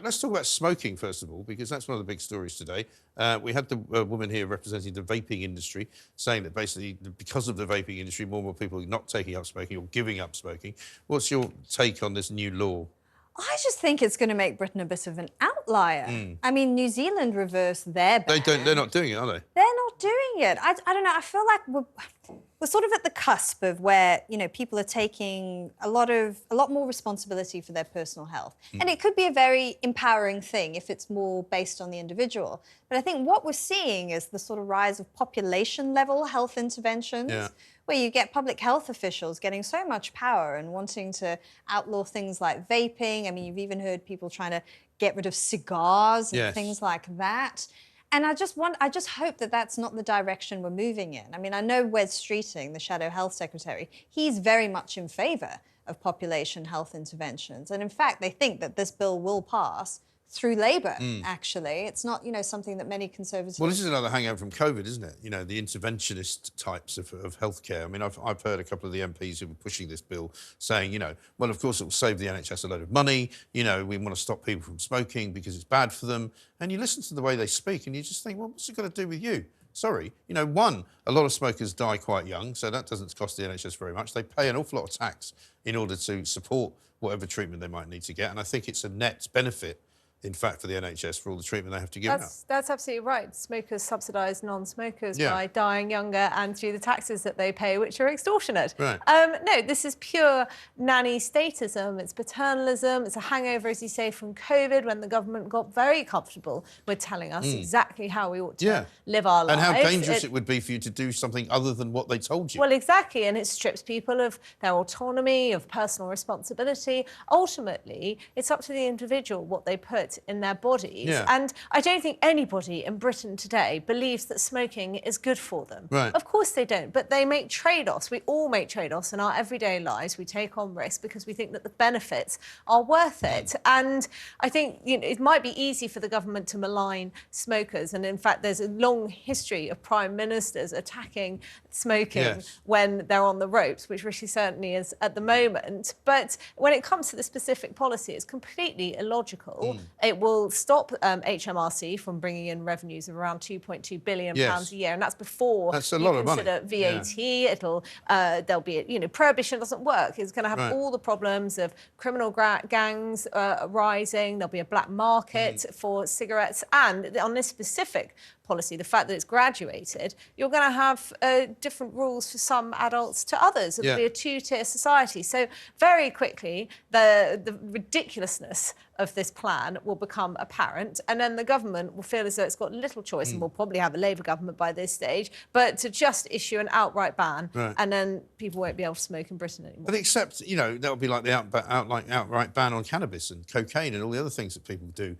Let's talk about smoking, first of all, because that's one of the big stories today. We had the woman here representing the vaping industry saying that basically because of the vaping industry, more and more people are not taking up smoking or giving up smoking. What's your take on this new law? I just think it's going to make Britain a bit of an outlier. I mean, New Zealand reversed their ban. They're not doing it, are they? They're not doing it. I don't know. I feel like we're sort of at the cusp of where, you know, people are taking a lot more responsibility for their personal health. And it could be a very empowering thing if it's more based on the individual. But I think what we're seeing is the sort of rise of population level health interventions. Yeah. Where you get public health officials getting so much power and wanting to outlaw things like vaping. I mean, you've even heard people trying to get rid of cigars and things like that. And I just hope that that's not the direction we're moving in. I mean, I know Wes Streeting, the Shadow Health Secretary, he's very much in favour of population health interventions. And in fact, they think that this bill will pass through Labour, actually. It's not, you know, something that many Conservatives... Well, this is another hangover from COVID, isn't it? You know, the interventionist types of healthcare. I mean, I've heard a couple of the MPs who were pushing this bill saying, you know, well, of course, it will save the NHS a load of money. You know, we want to stop people from smoking because it's bad for them. And you listen to the way they speak and you just think, well, what's it got to do with you? Sorry. You know, a lot of smokers die quite young, so that doesn't cost the NHS very much. They pay an awful lot of tax in order to support whatever treatment they might need to get. And I think it's a net benefit, in fact, for the NHS for all the treatment they have to give out. That's absolutely right. Smokers subsidise non-smokers by dying younger and through the taxes that they pay, which are extortionate. Right. No, this is pure nanny statism. It's paternalism. It's a hangover, as you say, from COVID, when the government got very comfortable with telling us exactly how we ought to live our lives. And how dangerous it would be for you to do something other than what they told you. Well, exactly, and it strips people of their autonomy, of personal responsibility. Ultimately, it's up to the individual what they put in their bodies. And I don't think anybody in Britain today believes that smoking is good for them. Right. Of course they don't, but they make trade-offs. We all make trade-offs in our everyday lives. We take on risks because we think that the benefits are worth it. And I think, you know, it might be easy for the government to malign smokers. And in fact, there's a long history of prime ministers attacking smoking when they're on the ropes, which Rishi certainly is at the moment. But when it comes to the specific policy, it's completely illogical. It will stop HMRC from bringing in revenues of around £2.2 billion a year, and that's before that's a lot of money. VAT. It'll there'll be, you know, prohibition doesn't work. It's going to have all the problems of criminal gangs rising. There'll be a black market for cigarettes, and on this specific policy, the fact that it's graduated, you're going to have different rules for some adults to others. It'll be a two-tier society. So very quickly, the ridiculousness of this plan will become apparent, and then the government will feel as though it's got little choice, and we'll probably have a Labour government by this stage, but to just issue an outright ban, and then people won't be able to smoke in Britain anymore. But except, you know, that'll be like the outright ban on cannabis and cocaine and all the other things that people do,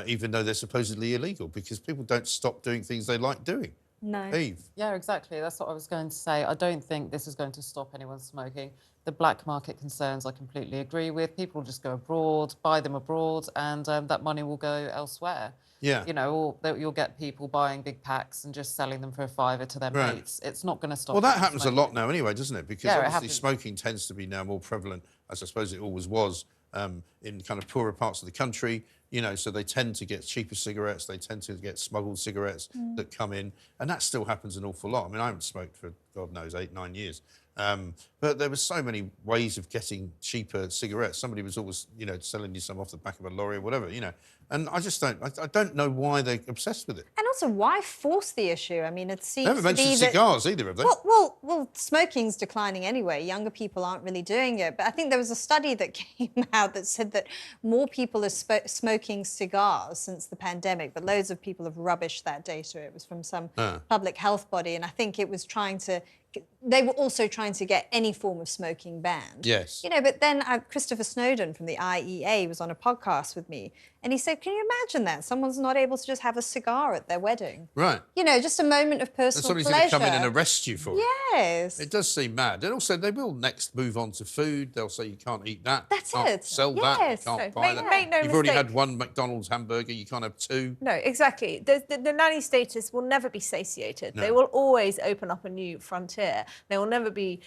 even though they're supposedly illegal, because people don't stop doing things they like doing. No. Eve? Yeah, exactly. That's what I was going to say. I don't think this is going to stop anyone smoking. The black market concerns I completely agree with. People will just go abroad, buy them abroad, and that money will go elsewhere. Yeah. You know, or you'll get people buying big packs and just selling them for a fiver to their mates. It's not going to stop. Well, that happens a lot now anyway, doesn't it? Because obviously it smoking tends to be now more prevalent, as I suppose it always was, in kind of poorer parts of the country. You know, so they tend to get cheaper cigarettes, they tend to get smuggled cigarettes that come in, and that still happens an awful lot. I mean, I haven't smoked for, God knows, 8-9 years. But there were so many ways of getting cheaper cigarettes. Somebody was always, you know, selling you some off the back of a lorry or whatever, you know. And I just don't, I don't know why they're obsessed with it. And also, why force the issue? I mean, it seems They haven't mentioned cigars either, have they? Well, smoking's declining anyway. Younger people aren't really doing it. But I think there was a study that came out that said that more people are smoking cigars since the pandemic, but loads of people have rubbished that data. It was from some public health body, and I think it was trying to... They were also trying to get any form of smoking banned. Yes. You know, but then Christopher Snowdon from the IEA was on a podcast with me, and he said, can you imagine that? Someone's not able to just have a cigar at their wedding. Right. You know, just a moment of personal pleasure. Somebody's going to come in and arrest you for it. Yes. It does seem mad. And also, they will next move on to food. They'll say you can't eat that. That's can't it. Sell that. You can't buy that. Make no You've already mistake. had one McDonald's hamburger. You can't have two. No, exactly. The nanny status will never be satiated. No. They will always open up a new frontier. clear. They will never be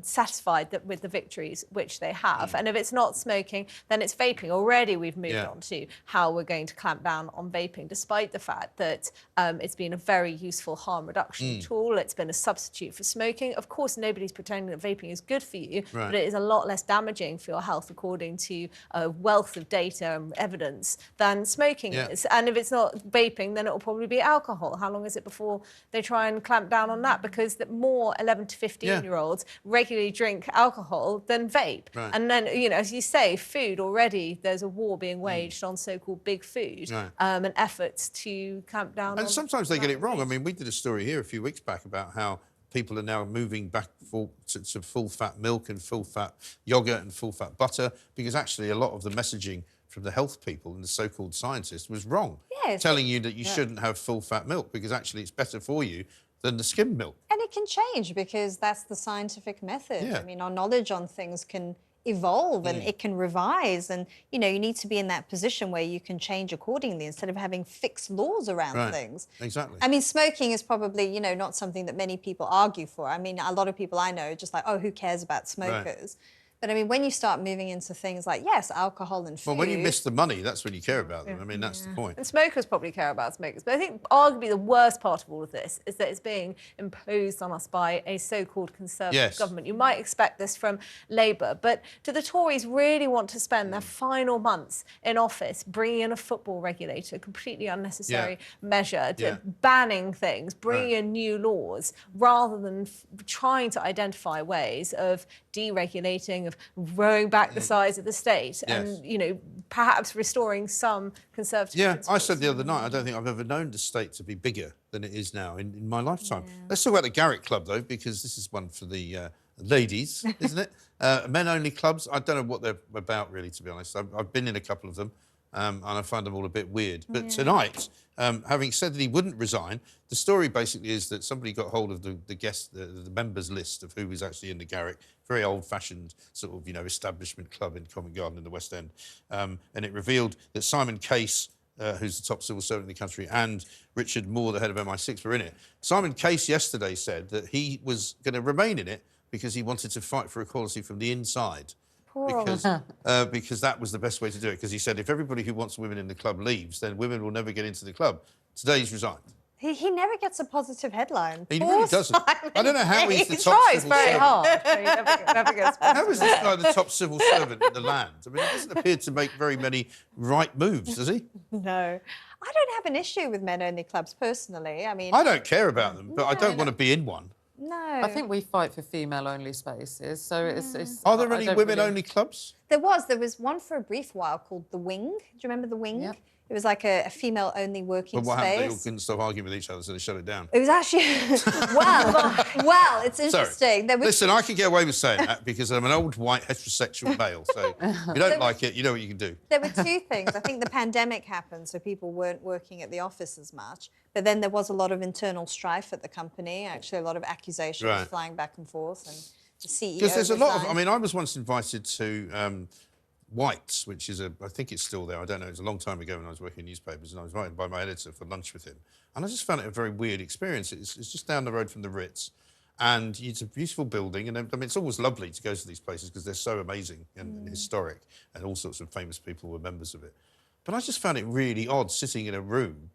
satisfied with the victories which they have. And if it's not smoking, then it's vaping. Already we've moved on to how we're going to clamp down on vaping, despite the fact that it's been a very useful harm reduction tool. It's been a substitute for smoking. Of course, nobody's pretending that vaping is good for you, but it is a lot less damaging for your health, according to a wealth of data and evidence, than smoking is. And if it's not vaping, then it will probably be alcohol. How long is it before they try and clamp down on that? Because the more 11 to 15-year-olds regularly drink alcohol than vape. And then, you know, as you say, food already, there's a war being waged on so-called big food and efforts to clamp down. And sometimes they get it wrong. I mean, we did a story here a few weeks back about how people are now moving back to full-fat milk and full-fat yogurt and full-fat butter, because actually a lot of the messaging from the health people and the so-called scientists was wrong, telling you that you shouldn't have full-fat milk because actually it's better for you than the skim milk. And it can change because that's the scientific method. I mean, our knowledge on things can evolve and it can revise, and you know, you need to be in that position where you can change accordingly instead of having fixed laws around things. Exactly. I mean, smoking is probably, you know, not something that many people argue for. I mean, a lot of people I know are just like, oh, who cares about smokers? But I mean, when you start moving into things like, yes, alcohol and food... Well, when you miss the money, that's when you care about them. I mean, that's the point. And smokers probably care about smokers. But I think arguably the worst part of all of this is that it's being imposed on us by a so-called Conservative government. You might expect this from Labour, but do the Tories really want to spend their final months in office bringing in a football regulator, completely unnecessary measure, banning things, bringing in new laws, rather than trying to identify ways of deregulating, of rowing back the size of the state and, you know, perhaps restoring some Conservative principles. I said the other night, I don't think I've ever known the state to be bigger than it is now in my lifetime. Let's talk about the Garrick Club, though, because this is one for the ladies, isn't it? Men-only clubs. I don't know what they're about, really, to be honest. I've been in a couple of them. And I find them all a bit weird. But tonight, having said that he wouldn't resign, the story basically is that somebody got hold of the members list of who was actually in the Garrick, very old-fashioned sort of, you know, establishment club in Covent Garden in the West End. And it revealed that Simon Case, who's the top civil servant in the country, and Richard Moore, the head of MI6, were in it. Simon Case yesterday said that he was going to remain in it because he wanted to fight for equality from the inside. Because that was the best way to do it. Because he said if everybody who wants women in the club leaves, then women will never get into the club. Today he's resigned. He never gets a positive headline. He really doesn't. I don't know how he's the top tries civil very servant. hard. But he never gets How is this guy the top civil servant in the land? I mean, he doesn't appear to make very many right moves, does he? No. I don't have an issue with men-only clubs, personally. I mean... I don't care about them, but I don't want to be in one. No. I think we fight for female-only spaces, so it's... Are there any women-only clubs? There was one for a brief while called The Wing. Do you remember The Wing? Yep. It was like a female-only working But what space. happened? They all couldn't stop arguing with each other, so they shut it down. It was actually... well, it's interesting. Sorry. Listen, I can get away with saying that because I'm an old, white, heterosexual male, so if you don't like it, you know what you can do. There were two things. I think the pandemic happened, so people weren't working at the office as much. But then there was a lot of internal strife at the company, actually a lot of accusations flying back and forth, and the CEO Because there's a lot of... resigned. I mean, I was once invited to... White's, which is I think it's still there, I don't know, it was a long time ago when I was working in newspapers, and I was invited by my editor for lunch with him. And I just found it a very weird experience. It's just down the road from the Ritz, and it's a beautiful building, and I mean, it's always lovely to go to these places because they're so amazing and historic, and all sorts of famous people were members of it. But I just found it really odd sitting in a room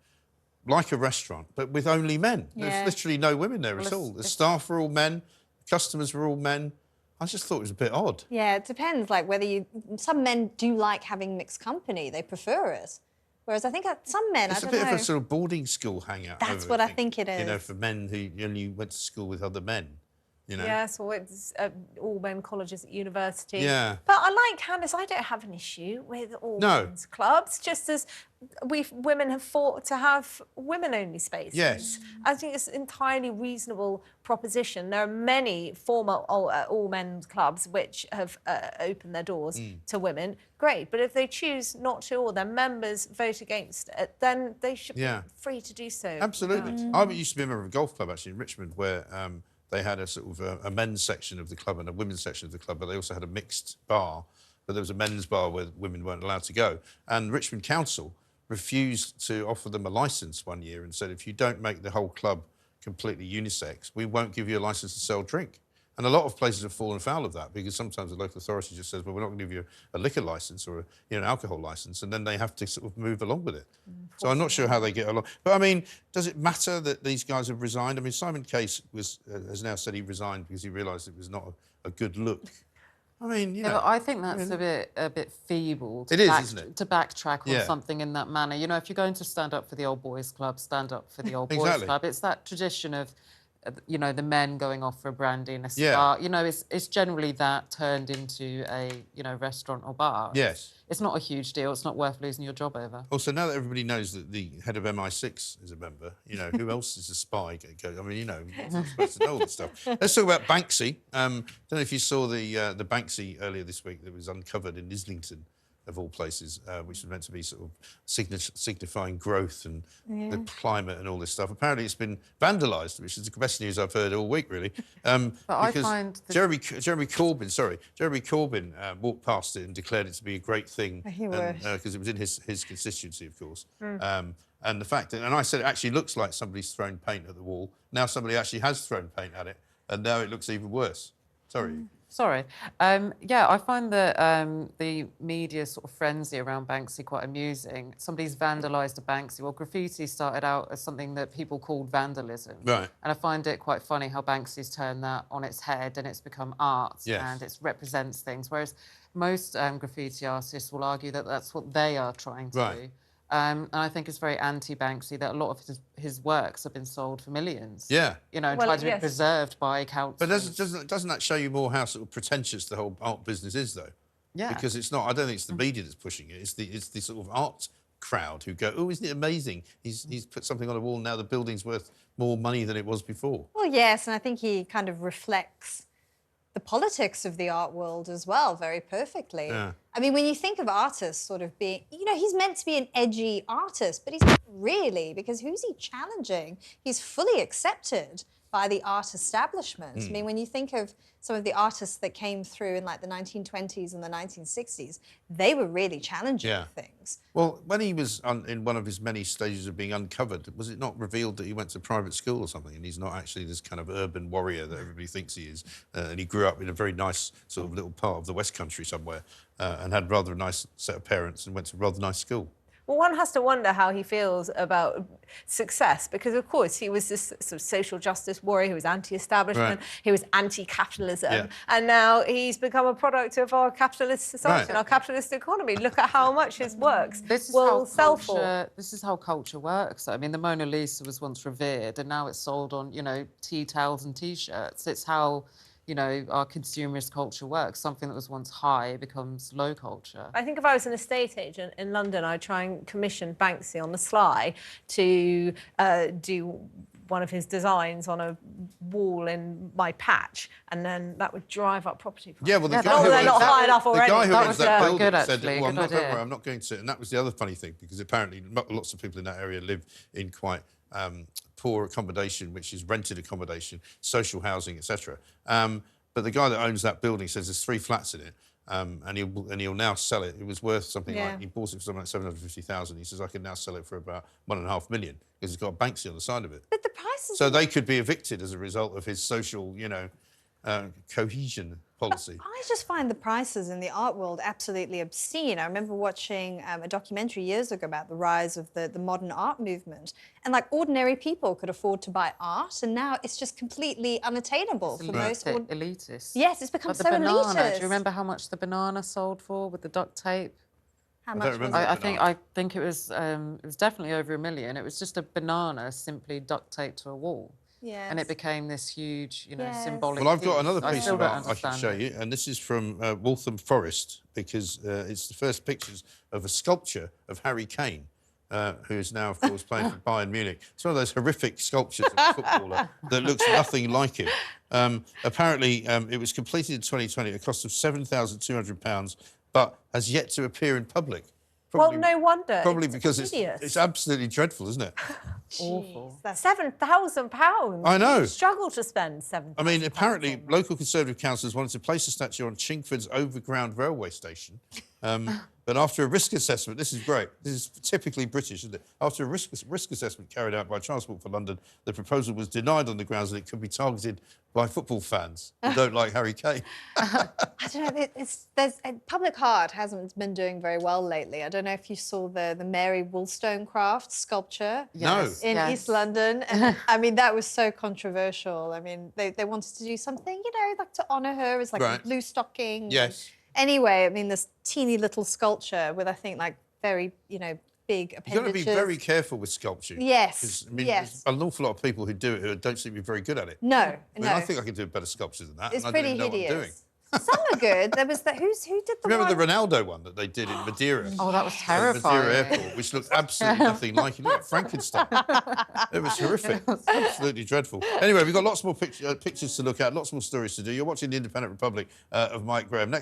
like a restaurant, but with only men. There's literally no women there at all. The staff were all men, the customers were all men. I just thought it was a bit odd. Yeah, it depends, like whether you... Some men do like having mixed company. They prefer it. Whereas I think some men, it's I don't know... It's a bit of a sort of boarding school hangout. That's what I think it is. You know, for men who only went to school with other men, you know? Yes, or it's all men colleges at university. Yeah. But I like Candice, I don't have an issue with all men's clubs, just as women have fought to have women-only spaces. Yes. I think it's an entirely reasonable proposition. There are many former all-men's clubs which have opened their doors to women. Great, but if they choose not to, or their members vote against it, then they should be free to do so. Absolutely. I used to be a member of a golf club, actually, in Richmond, where they had a sort of a men's section of the club and a women's section of the club, but they also had a mixed bar. But there was a men's bar where women weren't allowed to go. And Richmond Council refused to offer them a licence one year and said, if you don't make the whole club completely unisex, we won't give you a licence to sell drink. And a lot of places have fallen foul of that because sometimes the local authority just says, well, we're not going to give you a liquor licence or an alcohol licence, and then they have to sort of move along with it. So I'm not sure how they get along. But, I mean, does it matter that these guys have resigned? I mean, Simon Case has now said he resigned because he realised it was not a good look. I mean, you know... But I think that's a bit feeble to, isn't it? To backtrack on something in that manner. You know, if you're going to stand up for the old boys club, stand up for the old boys club. It's that tradition of... you know, the men going off for a brandy and a cigar. You know, it's generally that turned into a, you know, restaurant or bar. Yes. It's not a huge deal. It's not worth losing your job over. Also, now that everybody knows that the head of MI6 is a member, you know, who else is a spy? I mean, you know, you're not supposed to know all this stuff. Let's talk about Banksy. Don't know if you saw the Banksy earlier this week that was uncovered in Islington, of all places, which was meant to be sort of signifying growth and the climate and all this stuff. Apparently it's been vandalised, which is the best news I've heard all week, really. But I because find... Jeremy Corbyn walked past it and declared it to be a great thing. Because it was in his constituency, of course. And the fact that... And I said it actually looks like somebody's thrown paint at the wall. Now somebody actually has thrown paint at it, and now it looks even worse. Sorry. Sorry. Yeah, I find that the media sort of frenzy around Banksy quite amusing. Somebody's vandalised a Banksy. Well, graffiti started out as something that people called vandalism. Right. And I find it quite funny how Banksy's turned that on its head and it's become art and it represents things. Whereas most graffiti artists will argue that that's what they are trying to do. And I think it's very anti-Banksy that a lot of his works have been sold for millions. Yeah. You know, and tried to be preserved by councils. But doesn't that show you more how sort of pretentious the whole art business is, though? Yeah. Because it's not... I don't think it's the media that's pushing it. It's the sort of art crowd who go, oh, isn't it amazing? He's put something on a wall, now the building's worth more money than it was before. Well, yes, and I think he kind of reflects the politics of the art world as well very perfectly. Yeah. I mean, when you think of artists sort of being, you know, he's meant to be an edgy artist, but he's not really, because who's he challenging? He's fully accepted by the art establishment. I mean, when you think of some of the artists that came through in like the 1920s and the 1960s, they were really challenging things. Well, when he was in one of his many stages of being uncovered, was it not revealed that he went to private school or something and he's not actually this kind of urban warrior that everybody thinks he is? And he grew up in a very nice sort of little part of the West Country somewhere and had rather a nice set of parents and went to a rather nice school. Well, one has to wonder how he feels about success because, of course, he was this sort of social justice warrior who was anti-establishment, he was anti-capitalism, and now he's become a product of our capitalist society and our capitalist economy. Look at how much his works will sell for. This is how culture works. I mean, the Mona Lisa was once revered and now it's sold on, you know, tea towels and T-shirts. It's how... you know, our consumerist culture works. Something that was once high becomes low culture. I think if I was an estate agent in London, I'd try and commission Banksy on the sly to do one of his designs on a wall in my patch, and then that would drive up property prices. Yeah, well, the guy they're not high enough already. The guy who owns that building said, well, don't worry, I'm not going to... And that was the other funny thing, because apparently lots of people in that area live in quite... poor accommodation, which is rented accommodation, social housing, etc. But the guy that owns that building says there's 3 flats in it, and he'll now sell it. It was worth something like, he bought it for something like 750,000. He says I can now sell it for about $1.5 million because it's got a Banksy on the side of it. But the prices. So they could be evicted as a result of his social, you know, cohesion policy. I just find the prices in the art world absolutely obscene. I remember watching a documentary years ago about the rise of the modern art movement, and like ordinary people could afford to buy art, and now it's just completely unattainable for most elitists. Yes, it's become but so elitist. elitist. Do you remember how much the banana sold for with the duct tape? How much was it? I think it was definitely over $1 million. It was just a banana simply duct taped to a wall. Yes. And it became this huge, you know, symbolic... Well, I've got another piece of art I can show you, and this is from Waltham Forest, because it's the first pictures of a sculpture of Harry Kane, who is now, of course, playing for Bayern Munich. It's one of those horrific sculptures of a footballer that looks nothing like him. Apparently, it was completed in 2020 at a cost of £7,200, but has yet to appear in public. Probably, well, no wonder. Probably because it's absolutely dreadful, isn't it? Awful. £7,000. I know. You struggle to spend £7,000. I mean, apparently, local Conservative councillors wanted to place a statue on Chingford's overground railway station, but But after a risk assessment, this is great. This is typically British, isn't it? After a risk assessment carried out by Transport for London, the proposal was denied on the grounds that it could be targeted by football fans who don't like Harry Kane. I don't know. Public Heart hasn't been doing very well lately. I don't know if you saw the Mary Wollstonecraft sculpture in East London. And, I mean, that was so controversial. I mean, they wanted to do something, you know, like to honour her as like a blue stocking. Yes. Anyway, I mean, this teeny little sculpture with, I think, like very, you know, big appendages. You've got to be very careful with sculpture. Yes. I mean, there's an awful lot of people who do it who don't seem to be very good at it. No, I mean, I think I can do better sculptures than that. It's and pretty I don't even know hideous. what I'm doing. Some are good. There was who did the Remember one? the Ronaldo one that they did in Madeira? Oh, that was Madeira terrifying. Airport, which looked absolutely nothing like it. It looked like Frankenstein. It was horrific. Absolutely dreadful. Anyway, we've got lots more pictures to look at, lots more stories to do. You're watching The Independent Republic of Mike Graham. Next